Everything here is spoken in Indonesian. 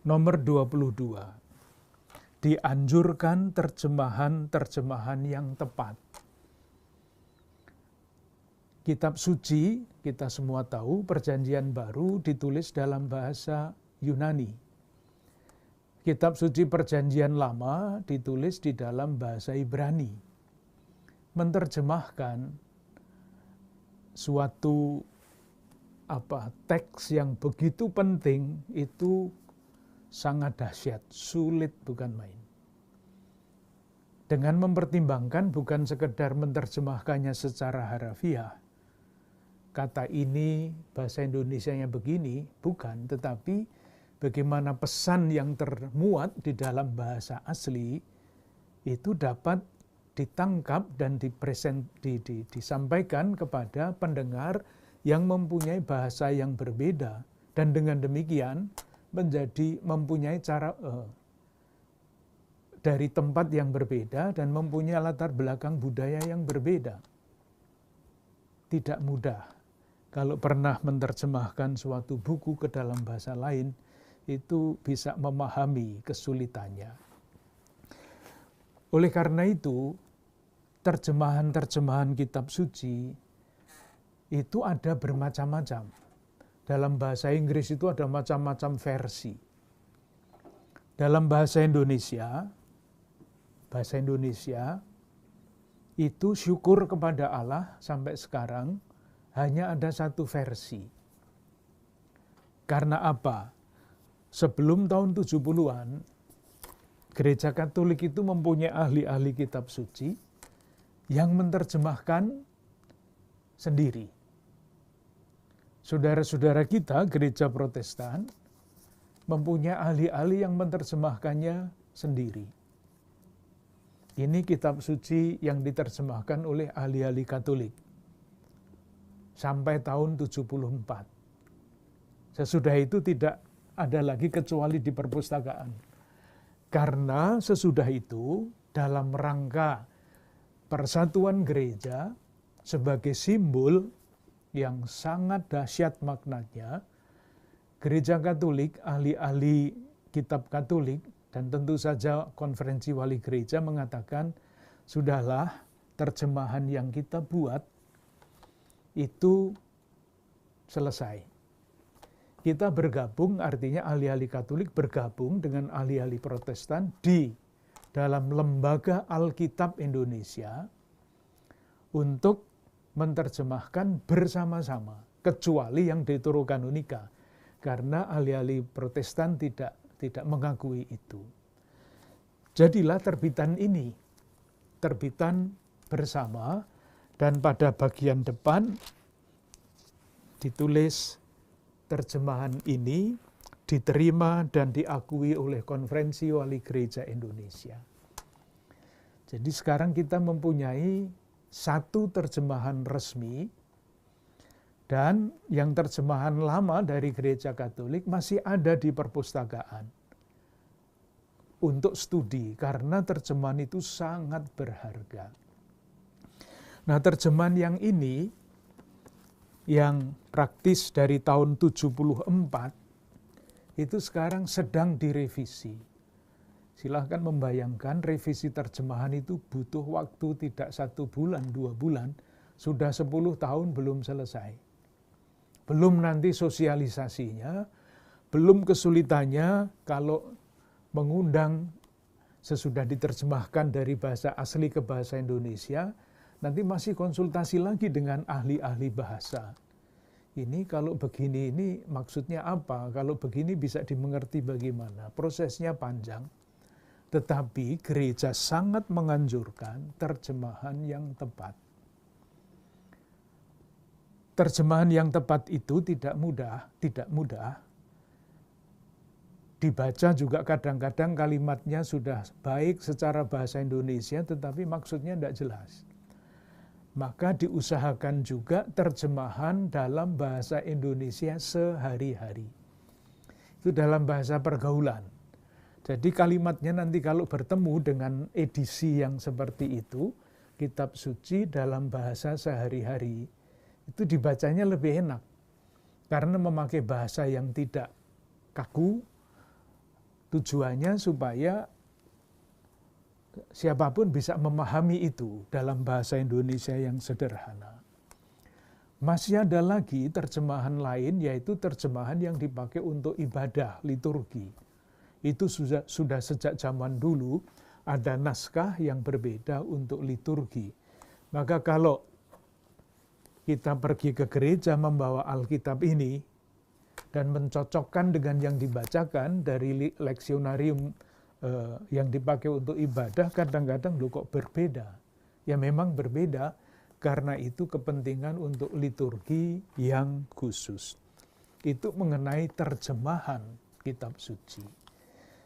Nomor 22. Dianjurkan terjemahan-terjemahan yang tepat. Kitab suci, kita semua tahu, Perjanjian Baru ditulis dalam bahasa Yunani. Kitab suci Perjanjian Lama ditulis di dalam bahasa Ibrani. Menerjemahkan suatu teks yang begitu penting itu sangat dahsyat, sulit bukan main. Dengan mempertimbangkan bukan sekedar menerjemahkannya secara harafiah, kata ini bahasa Indonesianya begini, bukan, tetapi bagaimana pesan yang termuat di dalam bahasa asli itu dapat ditangkap dan disampaikan kepada pendengar yang mempunyai bahasa yang berbeda, dan dengan demikian mempunyai cara dari tempat yang berbeda dan mempunyai latar belakang budaya yang berbeda. Tidak mudah. Kalau pernah menerjemahkan suatu buku ke dalam bahasa lain, itu bisa memahami kesulitannya. Oleh karena itu, terjemahan-terjemahan kitab suci itu ada bermacam-macam. Dalam bahasa Inggris itu ada macam-macam versi. Dalam bahasa Indonesia itu syukur kepada Allah sampai sekarang hanya ada satu versi. Karena apa? Sebelum tahun 70-an, Gereja Katolik itu mempunyai ahli-ahli kitab suci yang menerjemahkan sendiri. Saudara-saudara kita, Gereja Protestan, mempunyai ahli-ahli yang menerjemahkannya sendiri. Ini kitab suci yang diterjemahkan oleh ahli-ahli Katolik sampai tahun 74. Sesudah itu tidak ada lagi kecuali di perpustakaan. Karena sesudah itu dalam rangka persatuan gereja sebagai simbol yang sangat dahsyat maknanya, Gereja Katolik, ahli-ahli kitab Katolik, dan tentu saja konferensi wali gereja mengatakan, sudahlah terjemahan yang kita buat itu selesai. Kita bergabung, artinya ahli-ahli Katolik bergabung dengan ahli-ahli Protestan di dalam Lembaga Alkitab Indonesia untuk menerjemahkan bersama-sama, kecuali yang Deuterokanonika, karena ahli-ahli Protestan tidak mengakui itu. Jadilah terbitan ini, terbitan bersama, dan pada bagian depan ditulis terjemahan ini diterima dan diakui oleh Konferensi Wali Gereja Indonesia. Jadi sekarang kita mempunyai satu terjemahan resmi, dan yang terjemahan lama dari Gereja Katolik masih ada di perpustakaan untuk studi, karena terjemahan itu sangat berharga. Nah, terjemahan yang ini, yang praktis dari tahun 74, itu sekarang sedang direvisi. Silahkan membayangkan revisi terjemahan itu butuh waktu tidak 1 bulan, 2 bulan, sudah 10 tahun belum selesai. Belum nanti sosialisasinya, belum kesulitannya kalau mengundang sesudah diterjemahkan dari bahasa asli ke bahasa Indonesia, nanti masih konsultasi lagi dengan ahli-ahli bahasa. Ini kalau begini, ini maksudnya apa? Kalau begini bisa dimengerti bagaimana? Prosesnya panjang. Tetapi gereja sangat menganjurkan terjemahan yang tepat. Terjemahan yang tepat itu tidak mudah. Dibaca juga kadang-kadang kalimatnya sudah baik secara bahasa Indonesia, tetapi maksudnya tidak jelas. Maka diusahakan juga terjemahan dalam bahasa Indonesia sehari-hari. Itu dalam bahasa pergaulan. Jadi kalimatnya nanti kalau bertemu dengan edisi yang seperti itu, kitab suci dalam bahasa sehari-hari, itu dibacanya lebih enak. Karena memakai bahasa yang tidak kaku, Tujuannya supaya siapapun bisa memahami itu dalam bahasa Indonesia yang sederhana. Masih ada lagi terjemahan lain, yaitu terjemahan yang dipakai untuk ibadah, liturgi. Itu sudah sejak zaman dulu ada naskah yang berbeda untuk liturgi. Maka kalau kita pergi ke gereja membawa Alkitab ini dan mencocokkan dengan yang dibacakan dari leksionarium yang dipakai untuk ibadah, kadang-kadang loh kok berbeda. Ya memang berbeda, karena itu kepentingan untuk liturgi yang khusus. Itu mengenai terjemahan kitab suci.